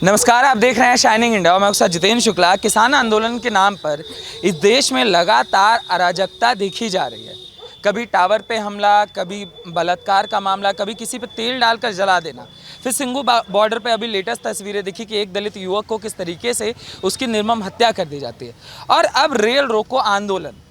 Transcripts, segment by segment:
नमस्कार, आप देख रहे हैं शाइनिंग इंडिया और मैं उसका जितेंद्र शुक्ला। किसान आंदोलन के नाम पर इस देश में लगातार अराजकता देखी जा रही है। कभी टावर पे हमला, कभी बलात्कार का मामला, कभी किसी पे तेल डालकर जला देना। फिर सिंघू बॉर्डर पे अभी लेटेस्ट तस्वीरें दिखी कि एक दलित युवक को किस तरीके से उसकी निर्मम हत्या कर दी जाती है। और अब रेल रोको आंदोलन।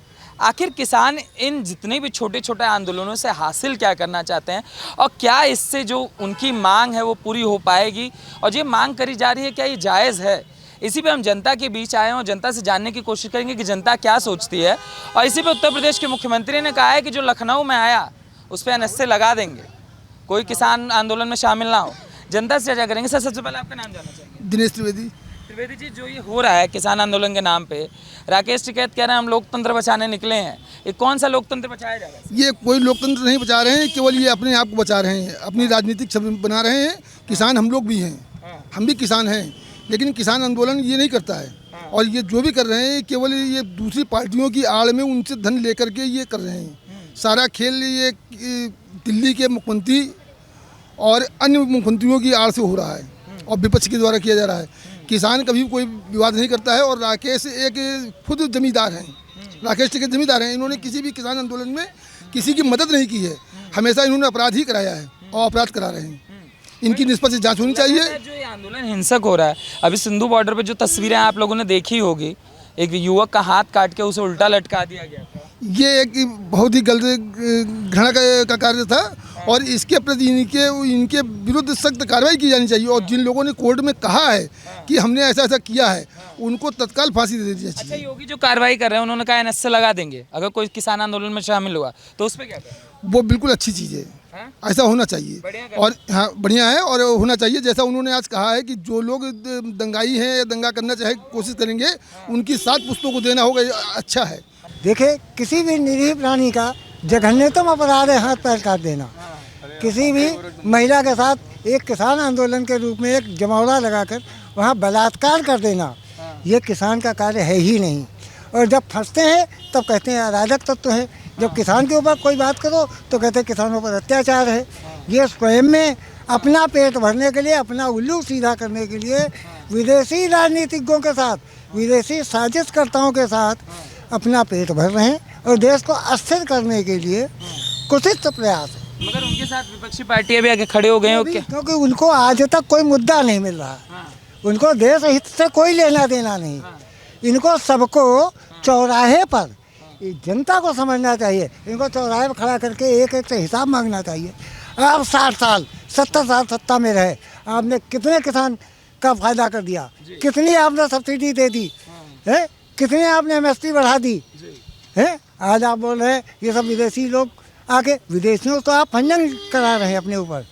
आखिर किसान इन जितने भी छोटे छोटे आंदोलनों से हासिल क्या करना चाहते हैं और क्या इससे जो उनकी मांग है वो पूरी हो पाएगी, और ये मांग करी जा रही है क्या ये जायज़ है? इसी पे हम जनता के बीच आए हैं और जनता से जानने की कोशिश करेंगे कि जनता क्या सोचती है। और इसी पे उत्तर प्रदेश के मुख्यमंत्री ने कहा है कि जो लखनऊ में आया उस पर NSA लगा देंगे, कोई किसान आंदोलन में शामिल ना हो। जनता से चर्चा करेंगे। सर, सबसे पहले आपका नाम जानना चाहेंगे। दिनेश त्रिवेदी। त्रिवेदी जी, जो ये हो रहा है किसान आंदोलन के नाम पे, राकेश टिकैत कह रहे हैं हम लोकतंत्र बचाने निकले हैं। ये कौन सा लोकतंत्र बचाया जा रहा है? ये कोई लोकतंत्र नहीं बचा रहे हैं, केवल ये अपने आप को बचा रहे हैं, अपनी राजनीतिक छवि बना रहे हैं। किसान हम लोग भी हैं, हम भी किसान हैं, लेकिन किसान आंदोलन ये नहीं करता है। और ये जो भी कर रहे हैं केवल ये दूसरी पार्टियों की आड़ में उनसे धन लेकर के ये कर रहे हैं। सारा खेल ये दिल्ली के मुख्यमंत्री और अन्य मुख्यमंत्रियों की आड़ से हो रहा है और विपक्ष के द्वारा किया जा रहा है। किसान कभी कोई विवाद नहीं करता है। और राकेश एक खुद जमींदार हैं, राकेश टिकैत जमींदार हैं। इन्होंने किसी भी किसान आंदोलन में किसी की मदद नहीं की है, हमेशा इन्होंने अपराध ही कराया है और अपराध करा रहे हैं। इनकी निष्पक्ष जांच होनी चाहिए। जो ये आंदोलन हिंसक हो रहा है, अभी सिंधु बॉर्डर पे जो तस्वीरें आप लोगों ने देखी होगी, एक युवक का हाथ काट के उसे उल्टा लटका दिया गया था। ये एक बहुत ही गलत घृणा का कार्य था और इसके प्रति इनके विरुद्ध सख्त कार्रवाई की जानी चाहिए। और जिन लोगों ने कोर्ट में कहा है कि हमने ऐसा ऐसा किया है, उनको तत्काल फांसी दे दी अच्छा, चाहिए। योगी जो कार्रवाई कर रहे हैं उन्होंने कहा NSA लगा देंगे अगर कोई किसान आंदोलन में शामिल हुआ, तो उस पर क्या करें? वो बिल्कुल अच्छी चीज़ है, ऐसा होना चाहिए। और हाँ, बढ़िया है और होना चाहिए। जैसा उन्होंने आज कहा है कि जो लोग दंगाई हैं या दंगा करना चाहे कोशिश करेंगे, उनकी 7 पुस्तकों को देना होगा, अच्छा है। देखे, किसी भी निरीह प्राणी का जघन्यतम अपराध है हाथ पैर काट देना। किसी भी महिला के साथ एक किसान आंदोलन के रूप में एक जमावड़ा लगाकर वहाँ बलात्कार कर देना, ये किसान का कार्य है ही नहीं। और जब फंसते हैं तब कहते हैं अराजक तत्व है। जब किसान के ऊपर कोई बात करो तो कहते हैं किसानों पर अत्याचार है। ये स्वयं में अपना पेट भरने के लिए, अपना उल्लू सीधा करने के लिए विदेशी राजनीतिज्ञों के साथ, विदेशी साजिशकर्ताओं के साथ अपना पेट भर रहे हैं और देश को अस्थिर करने के लिए कुत्सित प्रयास है। मगर उनके साथ विपक्षी पार्टियां भी आगे खड़े हो गए हो क्या? क्योंकि उनको आज तक कोई मुद्दा नहीं मिल रहा। उनको देश हित से कोई लेना देना नहीं। इनको सबको चौराहे पर, जनता को समझना चाहिए। इनको चौराहे पर खड़ा करके एक एक से हिसाब मांगना चाहिए। आप 60 साल 70 साल सत्ता में रहे, आपने कितने किसान का फायदा कर दिया, कितनी आपने सब्सिडी दे दी है, कितनी आपने MSP बढ़ा दी है। आज आप बोल रहे हैं ये सब विदेशी लोग आके, विदेशियों तो आप फंजन करा रहे हैं अपने ऊपर।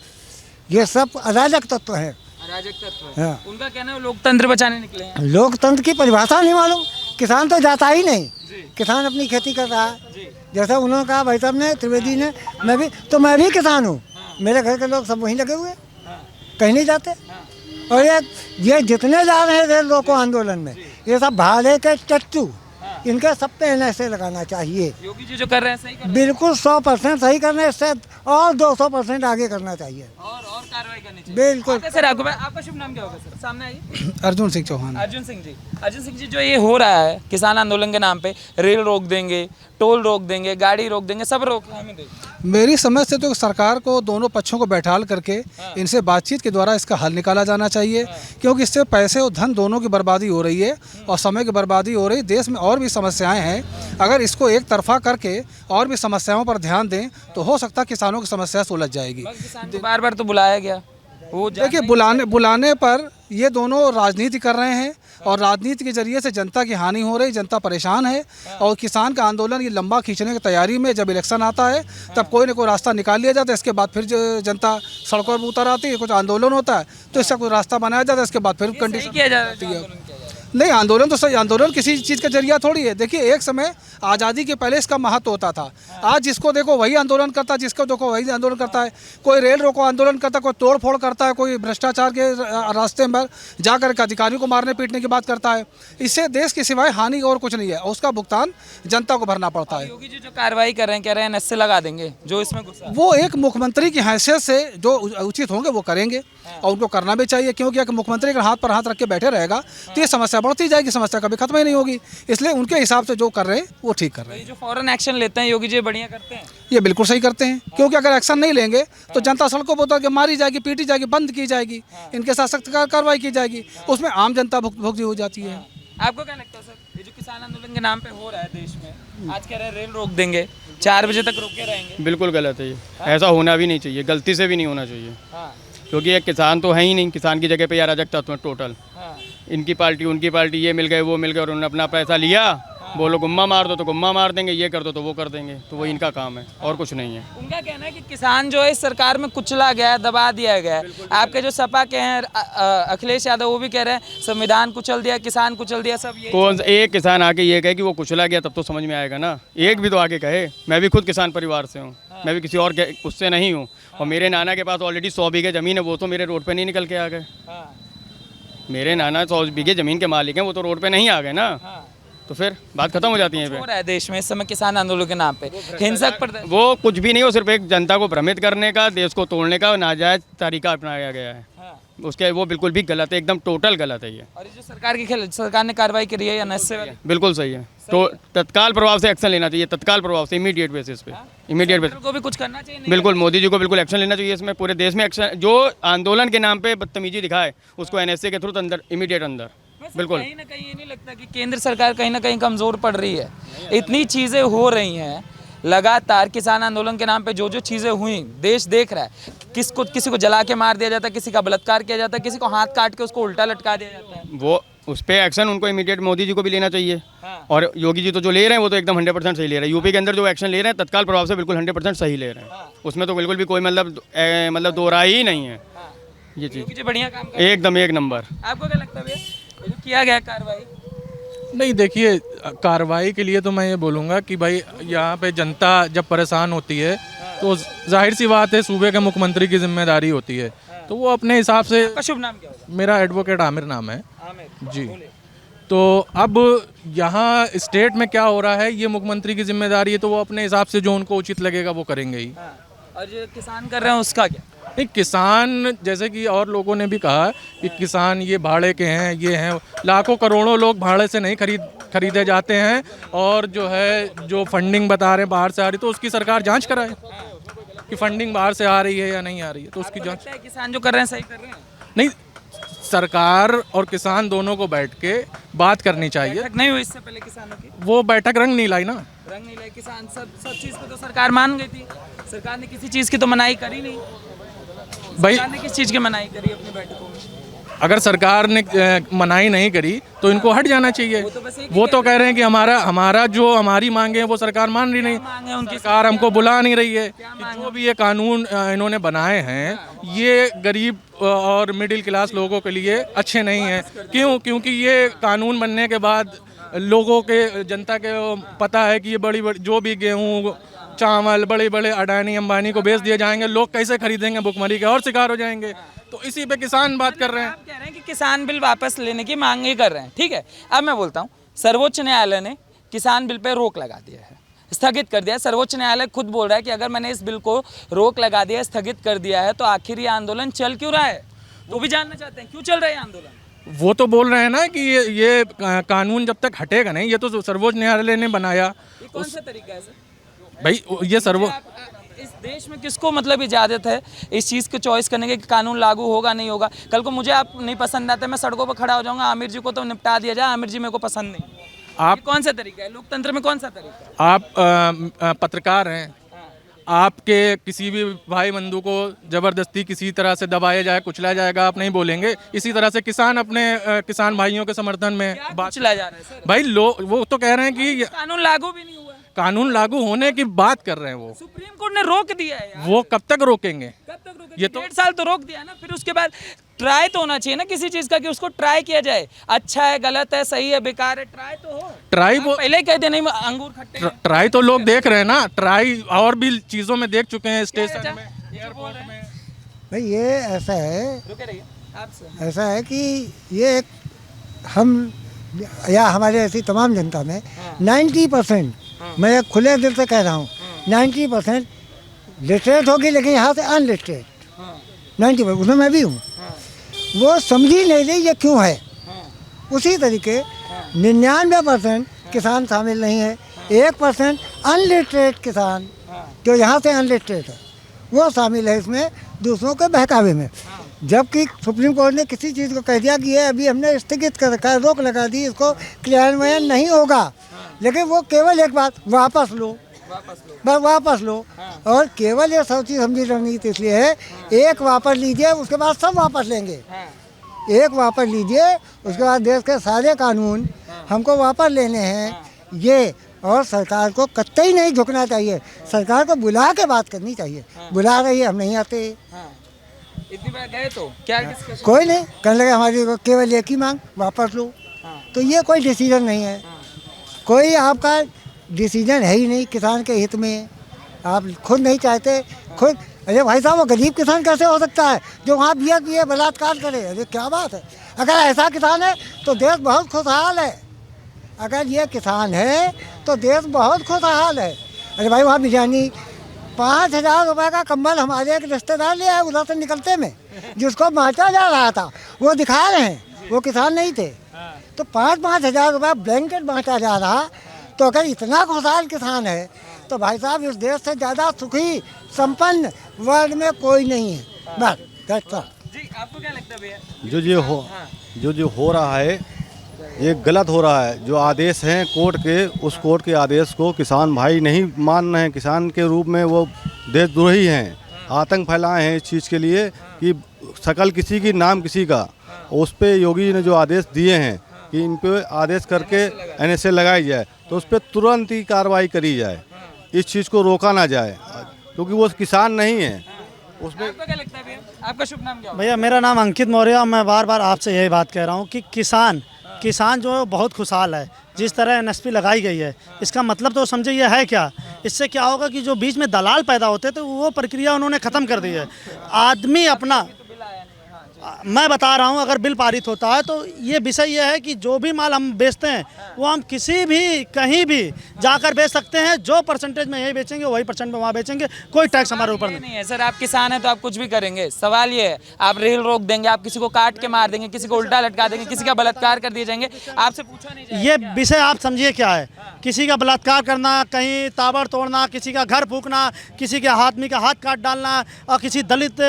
ये सब अराजक तत्व है। अराजक तत्व है। उनका कहना है लोकतंत्र बचाने निकले हैं। लोकतंत्र की परिभाषा नहीं मालूम। किसान तो जाता ही नहीं, किसान अपनी खेती कर रहा है। जैसा उन्होंने कहा भाई साहब ने, त्रिवेदी ने, मैं भी किसान हूँ। मेरे घर के लोग सब वहीं लगे हुए, कहीं नहीं जाते। और ये जितने जा रहे हैं रेल रोको आंदोलन में, ये सब भाड़े के चच्चू, इनके सब पे NSA लगाना चाहिए। योगी जी जो कर रहे हैं सही कर रहे हैं। बिल्कुल 100% सही करना है, इससे और 200% आगे करना चाहिए और कार्रवाई करनी चाहिए। बिल्कुल। सर, आपका शुभ नाम क्या होगा सर? सामने आइए। अर्जुन सिंह चौहान। अर्जुन सिंह जी, अर्जुन सिंह जी, जो ये हो रहा है किसान आंदोलन के नाम पे, रेल रोक देंगे, टोल रोक देंगे, गाड़ी रोक देंगे, सब रोक हमें देंगे। मेरी समझ से तो सरकार को दोनों पक्षों को बैठाल करके इनसे बातचीत के द्वारा इसका हल निकाला जाना चाहिए, क्योंकि इससे पैसे और धन दोनों की बर्बादी हो रही है और समय की बर्बादी हो रही है। देश में और भी समस्याएं हैं, अगर इसको एक तरफा करके और भी समस्याओं पर ध्यान दें तो हो सकता है किसानों की समस्या सुलझ जाएगी। बार बार तो बुलाया गया, वो देखिए बुलाने पर ये दोनों राजनीति कर रहे हैं और राजनीति के जरिए से जनता की हानि हो रही, जनता परेशान है। और किसान का आंदोलन ये लंबा खींचने की तैयारी में, जब इलेक्शन आता है तब कोई ना कोई रास्ता निकाल लिया जाता है। इसके बाद फिर जनता सड़कों पर उतर आती है, कुछ आंदोलन होता है तो इसका कोई रास्ता बनाया जाता है, इसके बाद फिर कंडीशन किया जाता है। नहीं, आंदोलन तो सही, आंदोलन किसी चीज़ का जरिया थोड़ी है। देखिए, एक समय आज़ादी के पहले इसका महत्व होता था। आज जिसको देखो वही आंदोलन करता है, जिसको देखो वही आंदोलन करता है। कोई रेल रोको आंदोलन करता है, कोई तोड़ फोड़ करता है, कोई भ्रष्टाचार के रास्ते में जाकर के अधिकारियों को मारने पीटने की बात करता है। इससे देश की सिवाय हानि और कुछ नहीं है, और उसका भुगतान जनता को भरना पड़ता है। योगी जी जो कार्रवाई कर रहे हैं, कह रहे हैं NS से लगा देंगे जो इसमें घुसा। वो एक मुख्यमंत्री की हैसियत से जो उचित होंगे वो करेंगे, और उनको करना भी चाहिए, क्योंकि एक मुख्यमंत्री अगर हाथ पर हाथ रख के बैठे रहेगा तो ये समस्या बढ़ती जाएगी, समस्या कभी खत्म ही नहीं होगी। इसलिए उनके हिसाब से जो कर रहे हैं वो ठीक कर रहे हैं। ये जो फौरन एक्शन लेते हैं योगी जी बढ़िया करते हैं। ये बिल्कुल सही करते हैं, क्योंकि अगर एक्शन नहीं लेंगे तो जनता सड़कों पर उतर के मारी जाएगी, पीटी जाएगी, बंद की जाएगी, इनके साथ सख्त कार्रवाई की जाएगी, उसमें आम जनता भुगती हो जाती है। आपको क्या लगता है सर, ये जो किसान आंदोलन के नाम पे हो रहा है देश में, आज कह रहे हैं रेल रोक देंगे, 4 बजे तक रोके रहेंगे? बिल्कुल गलत है ये, ऐसा होना भी नहीं चाहिए, गलती से भी नहीं होना चाहिए। हाँ, क्योंकि ये किसान तो है ही नहीं, किसान की जगह पे अराजक तत्व है टोटल। हाँ, इनकी पार्टी उनकी पार्टी, ये मिल गए वो मिल गए, और उन्होंने अपना पैसा लिया, बोलो गुम्मा मार दो तो गुम्मा मार देंगे, ये कर दो तो वो कर देंगे, तो वो इनका काम है और कुछ नहीं है। उनका कहना है कि किसान जो है इस सरकार में कुचला गया है, दबा दिया गया है। आपके जो सपा के हैं अखिलेश यादव, वो भी कह रहे हैं संविधान कुचल दिया, किसान कुचल दिया, सब ये। कौन एक किसान आके ये कहे कि वो कुचला गया, तब तो समझ में आएगा ना। एक भी तो आके कहे। मैं भी खुद किसान परिवार से हूँ, मैं भी किसी और उससे नहीं हूँ, और मेरे नाना के पास ऑलरेडी 100 बीघे ज़मीन है, वो तो मेरे रोड पे नहीं निकल के आ गए। मेरे नाना 100 बीघे ज़मीन के मालिक हैं, वो तो रोड पे नहीं आ गए ना, तो फिर बात खत्म हो जाती है। हो रहा है देश में इस समय किसान आंदोलन के नाम पे हिंसक प्रदर्शन। वो कुछ भी नहीं, वो सिर्फ एक जनता को भ्रमित करने का, देश को तोड़ने का नाजायज तरीका अपनाया गया है। उसके वो बिल्कुल भी गलत है, एकदम टोटल गलत है ये। और ये जो सरकार ने कार्रवाई करी है NS से वाली, बिल्कुल सही है, तो तत्काल प्रभाव से एक्शन लेना चाहिए, तत्काल प्रभाव से, इमीडिएट बेसिस पे, इमीडिएट बेसिस। को भी कुछ करना चाहिए। नहीं बिल्कुल, मोदी जी को बिल्कुल एक्शन लेना चाहिए इसमें, पूरे देश में एक्शन। जो आंदोलन के नाम पे बदतमीजी दिखाए उसको NSA के थ्रू अंदर, इमीडिएट अंदर। बिल्कुल, कहीं ना कहीं ये नहीं लगता कि केंद्र सरकार कहीं ना कहीं कमजोर पड़ रही है? इतनी चीजें हो रही हैं लगातार, किसान आंदोलन के नाम पे जो जो चीजें हुई देश देख रहा है। किसी को जला के मार दिया जाता है, किसी का बलात्कार किया जाता है, किसी को हाथ काट के उसको उल्टा लटका दिया जाता है। वो उस पर एक्शन उनको इमीडिएट मोदी जी को भी लेना चाहिए। और योगी जी तो जो ले रहे हैं वो तो एकदम 100% सही ले रहे हैं। यूपी के अंदर जो एक्शन ले रहे हैं तत्काल प्रभाव से बिल्कुल 100% सही ले रहे हैं, उसमें तो बिल्कुल भी कोई मतलब दो राय ही नहीं है। ये चीज़ बढ़िया काम कर, एकदम एक नंबर। आपको क्या लगता है भैया, ये जो किया गया कार्रवाई? नहीं, देखिए, कार्रवाई के लिए तो मैं ये बोलूँगा कि भाई यहाँ पे जनता जब परेशान होती है तो जाहिर सी बात है सूबे के मुख्यमंत्री की जिम्मेदारी होती है, तो वो अपने हिसाब से। आपका शुभ नाम क्या होगा? मेरा एडवोकेट आमिर नाम है आमिर जी। तो अब यहाँ स्टेट में क्या हो रहा है, ये मुख्यमंत्री की जिम्मेदारी है, तो वो अपने हिसाब से जो उनको उचित लगेगा वो करेंगे ही। और जो किसान कर रहे हैं उसका क्या? नहीं, किसान जैसे कि और लोगों ने भी कहा कि किसान ये भाड़े के हैं, ये हैं, लाखों करोड़ों लोग भाड़े से नहीं खरीदे जाते हैं, और जो है जो फंडिंग बता रहे हैं बाहर से आ रही, तो उसकी सरकार जांच कराए कि फंडिंग बाहर से आ रही है या नहीं आ रही है, तो उसकी जांच। किसान जो कर रहे हैं सही कर रहे हैं? नहीं, सरकार और किसान दोनों को बैठ के बात करनी चाहिए। बैठक नहीं हुई इससे पहले किसानों की? वो बैठक रंग नहीं लाई ना, रंग नहीं लाई। किसान सब चीज़ पे तो सरकार मान गई थी, सरकार ने किसी चीज़ की तो मनाही करी नहीं। भाई सरकार ने किस चीज़ की मनाही करी अपनी बैठकों में? अगर सरकार ने मनाही नहीं करी तो इनको हट जाना चाहिए। वो तो कह रहे हैं कि हमारा जो हमारी मांगे हैं वो सरकार मान रही नहीं, सरकार हमको बुला नहीं रही है। कि जो भी ये कानून इन्होंने बनाए हैं ये गरीब और मिडिल क्लास लोगों के लिए अच्छे नहीं हैं। क्यों? क्योंकि ये कानून बनने के बाद लोगों के, जनता के पता है कि ये बड़ी जो भी गेहूँ चावल बड़े बड़े अडानी अंबानी को बेच दिए जाएंगे, लोग कैसे खरीदेंगे, भुखमरी के और शिकार हो जाएंगे। तो इसी पे किसान बात कर रहे हैं। आप कह रहे हैं कि किसान बिल वापस लेने की मांग कर रहे हैं, ठीक है। अब मैं बोलता हूँ, सर्वोच्च न्यायालय ने किसान बिल पे रोक लगा दिया है, स्थगित कर दिया है। सर्वोच्च न्यायालय खुद बोल रहा है कि अगर मैंने इस बिल को रोक लगा दिया, स्थगित कर दिया है, तो आखिर ये आंदोलन चल क्यों रहा है? वो भी जानना चाहते हैं क्यों चल रहा है आंदोलन। वो तो बोल रहे हैं ना कि ये कानून जब तक हटेगा नहीं, ये तो सर्वोच्च न्यायालय ने बनाया। ये कौन सा तरीका है सर? भाई ये इस देश में किसको मतलब इजाज़त है इस चीज़ को चॉइस करने के कि कानून लागू होगा नहीं होगा? कल को मुझे आप नहीं पसंद आते, मैं सड़कों पर खड़ा हो जाऊंगा, आमिर जी को तो निपटा दिया जाए, आमिर जी मेरे को पसंद नहीं। आप कौन सा तरीका है? लोकतंत्र में कौन सा तरीका है? आप पत्रकार हैं, आपके किसी भी भाई बंधु को ज़बरदस्ती किसी तरह से दबाया जाए, कुचला जाएगा, आप नहीं बोलेंगे। इसी तरह से किसान अपने किसान भाइयों के समर्थन में बात चला जा रहा है सर। भाई वो तो कह रहे हैं कि कानून लागू भी नहीं हुआ। कानून लागू होने की बात कर रहे हैं वो। सुप्रीम कोर्ट ने रोक दिया है यार। वो कब तक रोकेंगे? कब तक रोके? ये तो 1.5 साल तो रोक दिया ना, फिर उसके बाद ट्राई तो होना चाहिए ना किसी चीज का, कि उसको ट्राई किया जाए, अच्छा है, गलत है, सही है, बेकार है, ट्राई तो हो। ट्राई आप वो पहले ही कह दे नहीं अंगूर खट्टे हैं। ट्राई तो लोग देख रहे हैं ना, ट्राई और भी चीज़ों में देख चुके हैं, स्टेशन क्या में, बोल एयरपोर्ट रहे हैं? में। भाई ये ऐसा है, रुके रहिए आपसे। ऐसा है कि ये एक हम या हमारे ऐसी तमाम जनता में 90%, मैं खुले दिल से कह रहा हूँ, 90% लिटरेट होगी, लेकिन यहाँ से अनलिटरेट 90%, उसमें मैं भी हूँ, वो समझ ही नहीं रही ये क्यों है। उसी तरीके 99% किसान शामिल नहीं है, 1% अनलिटरेट किसान जो यहाँ से अनलिटरेट है वो शामिल है इसमें, दूसरों के बहकावे में। जबकि सुप्रीम कोर्ट ने किसी चीज़ को कह दिया कि ये अभी हमने स्थगित कर रखा है, रोक लगा दी, इसको क्रियान्वयन नहीं होगा, लेकिन वो केवल एक बात, वापस लो, बस वापस लो। और केवल ये सोची समझी रणनीति इसलिए है, एक वापस लीजिए उसके बाद सब वापस लेंगे, एक वापस लीजिए उसके बाद देश के सारे कानून हमको वापस लेने हैं ये। और सरकार को कतई नहीं झुकना चाहिए, सरकार को बुला के बात करनी चाहिए। बुला रही है, हम नहीं आते, इतनी बार गए तो क्या डिस्कशन? कोई नहीं, कहने लगे हमारी केवल एक ही मांग, वापस लो। तो ये कोई डिसीजन नहीं है, कोई आपका डिसीजन है ही नहीं किसान के हित में। आप खुद नहीं चाहते, खुद, अरे भाई साहब वो गरीब किसान कैसे हो सकता है जो वहाँ बियर पिए बलात्कार करे? अरे क्या बात है, अगर ऐसा किसान है तो देश बहुत खुशहाल है। अगर ये किसान है तो देश बहुत खुशहाल है। अरे भाई वहाँ बिरयानी 5,000 रुपये का कंबल हमारे एक रिश्तेदार ले आए उधर से निकलते में, जिसको बांटा जा रहा था, वो दिखा रहे हैं, वो किसान नहीं थे। तो 5,000 रुपये ब्लैंकेट बांटा जा रहा, तो अगर इतना खुशहाल किसान है तो भाई साहब इस देश से ज़्यादा सुखी संपन्न वर्ल्ड में कोई नहीं है। बस that's all। जी आपको क्या लगता है भैया? जो हो रहा है ये गलत हो रहा है। जो आदेश हैं कोर्ट के, उस कोर्ट के आदेश को किसान भाई नहीं मान रहे हैं। किसान के रूप में वो देशद्रोही हैं, आतंक फैलाए हैं इस चीज़ के लिए कि शकल किसी की नाम किसी का। उस पर योगी जी ने जो आदेश दिए हैं कि इन पे आदेश करके NSA लगाई जाए, तो उस पर तुरंत ही कार्रवाई करी जाए, इस चीज़ को रोका ना जाए, क्योंकि वो किसान नहीं है उसमें। आपको क्या लगता है भैया? आपका शुभ नाम क्या होगा? भैया मेरा नाम अंकित मौर्य, मैं बार बार आपसे यही बात कह रहा हूँ कि किसान जो है बहुत खुशहाल है। जिस तरह NSP लगाई गई है, इसका मतलब तो समझे ये है क्या, इससे क्या होगा कि जो बीच में दलाल पैदा होते थे वो प्रक्रिया उन्होंने ख़त्म कर दी है। आदमी अपना, मैं बता रहा हूँ, अगर बिल पारित होता है तो ये विषय ये है कि जो भी माल हम बेचते हैं वो हम किसी भी कहीं भी जाकर बेच सकते हैं। जो परसेंटेज में यही बेचेंगे वही परसेंट में वहाँ बेचेंगे, कोई टैक्स हमारे ऊपर नहीं है सर, आप किसान हैं तो आप कुछ भी करेंगे। सवाल ये है, आप रेल रोक देंगे, आप किसी को काट के मार देंगे, किसी को उल्टा लटका देंगे, किसी का बलात्कार कर दिए जाएंगे, आपसे पूछा नहीं जाएगा। ये विषय आप समझिए क्या है, किसी का बलात्कार करना, कहीं ताबड़ तोड़ना, किसी का घर फूकना, किसी के आदमी का हाथ काट डालना और किसी दलित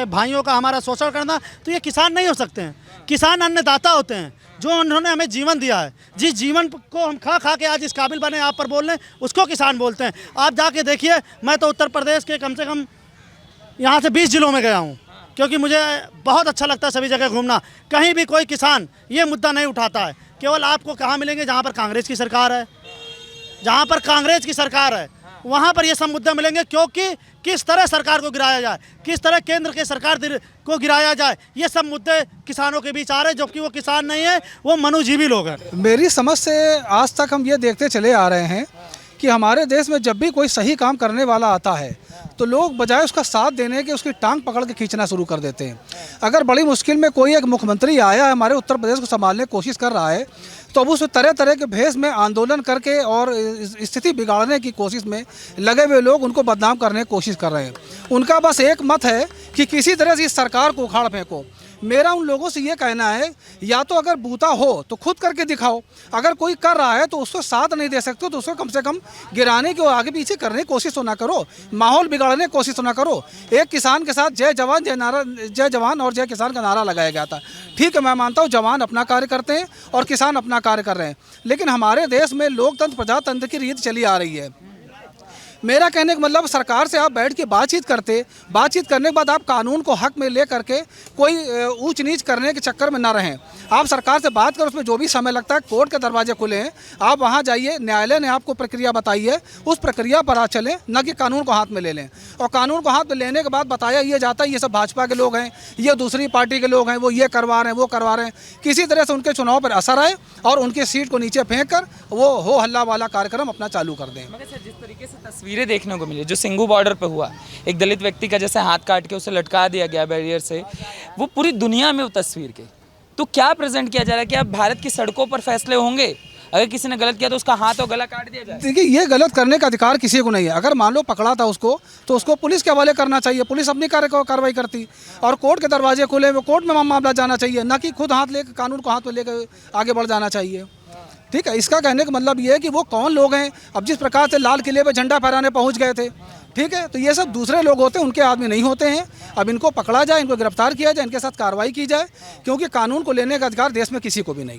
भाइयों का हमारा शोषण करना, तो ये किसान नहीं हो सकते हैं। किसान अन्नदाता होते हैं, जो उन्होंने हमें जीवन दिया है। जिस जीवन को हम खा खा के आज इस काबिल बने आप पर बोल रहे हैं, उसको किसान बोलते हैं। आप जाके देखिए, मैं तो उत्तर प्रदेश के कम से कम यहाँ से 20 जिलों में गया हूँ, क्योंकि मुझे बहुत अच्छा लगता है सभी जगह घूमना। कहीं भी कोई किसान ये मुद्दा नहीं उठाता है। केवल आपको कहाँ मिलेंगे, जहाँ पर कांग्रेस की सरकार है, जहाँ पर कांग्रेस की सरकार है वहाँ पर ये सब मुद्दे मिलेंगे। क्योंकि किस तरह सरकार को गिराया जाए, किस तरह केंद्र के सरकार को गिराया जाए, ये सब मुद्दे किसानों के बीच आ रहे हैं, जबकि वो किसान नहीं है, वो मनुजीवी लोग हैं। मेरी समझ से आज तक हम ये देखते चले आ रहे हैं कि हमारे देश में जब भी कोई सही काम करने वाला आता है तो लोग बजाय उसका साथ देने के उसकी टांग पकड़ के खींचना शुरू कर देते हैं। अगर बड़ी मुश्किल में कोई एक मुख्यमंत्री आया है, हमारे उत्तर प्रदेश को संभालने की कोशिश कर रहा है, तो अब उस तरह तरह के भेष में आंदोलन करके और स्थिति बिगाड़ने की कोशिश में लगे हुए लोग उनको बदनाम करने की कोशिश कर रहे हैं। उनका बस एक मत है कि किसी तरह से इस सरकार को उखाड़ फेंको। मेरा उन लोगों से ये कहना है, या तो अगर बूता हो तो खुद करके दिखाओ, अगर कोई कर रहा है तो उसको साथ नहीं दे सकते तो उसको कम से कम गिराने की और आगे पीछे करने की कोशिश तो ना करो, माहौल बिगाड़ने की कोशिश तो ना करो। एक किसान के साथ जय जवान और जय किसान का नारा लगाया गया था। ठीक है, मैं मानता हूँ जवान अपना कार्य करते हैं और किसान अपना कार्य कर रहे हैं, लेकिन हमारे देश में लोकतंत्र प्रजातंत्र की रीत चली आ रही है। मेरा कहने का मतलब सरकार से आप बैठ के बातचीत करने के बाद आप कानून को हक में ले करके कोई ऊंच नीच करने के चक्कर में ना रहें। आप सरकार से बात करें, उसमें जो भी समय लगता है, कोर्ट के दरवाजे खुले हैं, आप वहां जाइए, न्यायालय ने आपको प्रक्रिया बताई है, उस प्रक्रिया पर आप चलें, न कि कानून को हाथ में ले लें। और कानून को हाथ में लेने के बाद बताया ये जाता है ये सब भाजपा के लोग हैं, ये दूसरी पार्टी के लोग हैं, वो ये करवा रहे हैं, वो करवा रहे हैं, किसी तरह से उनके चुनाव पर असर आए और उनकी सीट को नीचे फेंक कर वो हो हल्ला वाला कार्यक्रम अपना चालू कर दें। मगर सर, जिस तरीके से तस्वीरें देखने को मिली, जो सिंघू बॉर्डर पे हुआ, एक दलित व्यक्ति का जैसे हाथ काट के उसे लटका दिया गया बैरियर से, वो पूरी दुनिया में वो तस्वीर के, तो क्या प्रेजेंट किया जा रहा है कि अब भारत की सड़कों पर फैसले होंगे, अगर किसी ने गलत किया तो उसका हाथ और गला काट दिया जाए? देखिए, ये गलत करने का अधिकार किसी को नहीं है। अगर मान लो पकड़ा था उसको, तो उसको पुलिस के हवाले करना चाहिए, पुलिस अपनी कार्रवाई करती, और कोर्ट के दरवाजे खुले, वो कोर्ट में मामला जाना चाहिए, ना कि खुद हाथ लेकर, कानून को हाथ में लेकर आगे बढ़ जाना चाहिए। ठीक है, इसका कहने का मतलब ये है कि वो कौन लोग हैं। अब जिस प्रकार से लाल किले पे झंडा फहराने पहुंच गए थे, ठीक है, तो ये सब दूसरे लोग होते हैं, उनके आदमी नहीं होते हैं। अब इनको पकड़ा जाए, इनको गिरफ्तार किया जाए, इनके साथ कार्रवाई की जाए, क्योंकि कानून को लेने का अधिकार देश में किसी को भी नहीं।